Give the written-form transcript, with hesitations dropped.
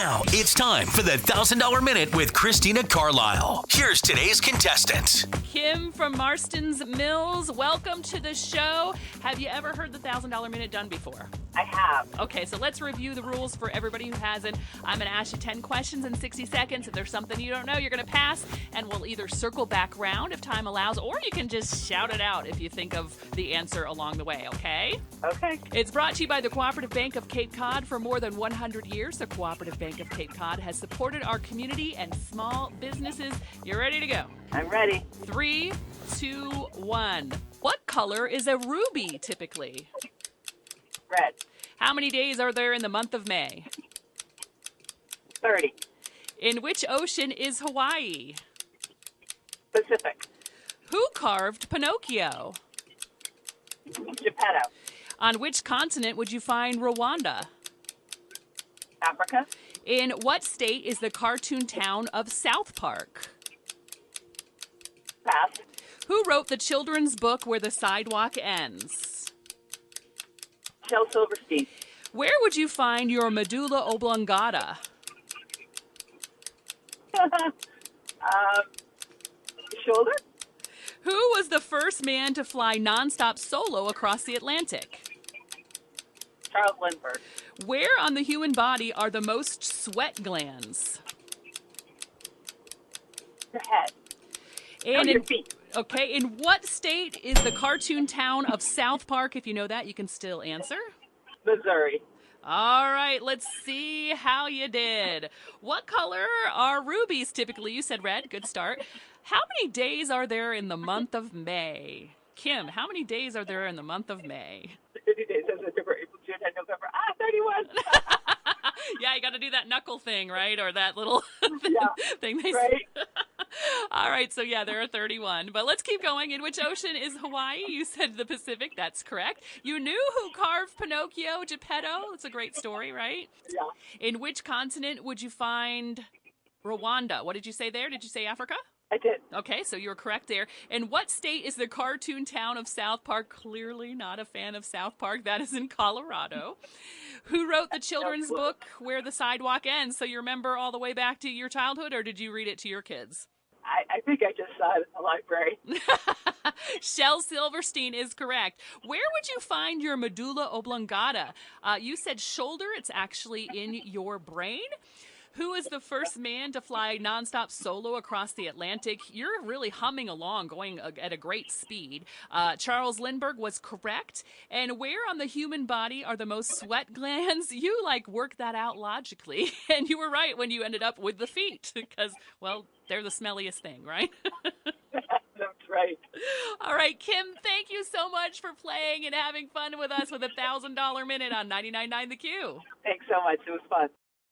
Now it's time for the $1,000 Minute with Christina Carlisle. Here's today's contestant. Kim from Marston's Mills, welcome to the show. Have you ever heard the $1,000 Minute done before? I have. Okay, so let's review the rules for everybody who hasn't. I'm going to ask you 10 questions in 60 seconds. If there's something you don't know, you're going to pass, and we'll either circle back round if time allows, or you can just shout it out if you think of the answer along the way, okay? Okay. It's brought to you by the Cooperative Bank of Cape Cod. For more than 100 years, the Cooperative Bank of Cape Cod has supported our community and small businesses. You ready to go? I'm ready. 3, 2, 1. What color is a ruby typically? Red. How many days are there in the month of May? 30. In which ocean is Hawaii? Pacific. Who carved Pinocchio? Geppetto. On which continent would you find Rwanda? Africa. In what state is the cartoon town of Southpark? Pass. Who wrote the children's book Where the Sidewalk Ends? Shel Silverstein. Where would you find your medulla oblongata? Shoulder. Who was the first man to fly nonstop solo across the Atlantic? Charles Lindbergh. Where on the human body are the most sweat glands? Your head. Your feet. Okay, in what state is the cartoon town of South Park? If you know that, you can still answer. Missouri. All right, let's see how you did. What color are rubies typically? You said red. Good start. How many days are there in the month of May? Kim, how many days are there in the month of May? 50 days. September, April, June, and November. 31. Yeah, you got to do that knuckle thing, right? Or that little thing they right. All right, so yeah, there are 31. But let's keep going. In which ocean is Hawaii? You said the Pacific. That's correct. You knew who carved Pinocchio, Geppetto. It's a great story, right? Yeah. In which continent would you find Rwanda? What did you say there? Did you say Africa? I did. Okay, so you were correct there. And what state is the cartoon town of South Park? Clearly not a fan of South Park. That is in Colorado. Who wrote the children's book Where the Sidewalk Ends? So you remember all the way back to your childhood, or did you read it to your kids? I think I just saw it in the library. Shel Silverstein is correct. Where would you find your medulla oblongata? You said shoulder. It's actually in your brain. Who is the first man to fly nonstop solo across the Atlantic? You're really humming along, going at a great speed. Charles Lindbergh was correct. And where on the human body are the most sweat glands? You work that out logically. And you were right when you ended up with the feet because, well, they're the smelliest thing, right? That's right. All right, Kim, thank you so much for playing and having fun with us with a $1,000 Minute on 99.9 The Q. Thanks so much. It was fun.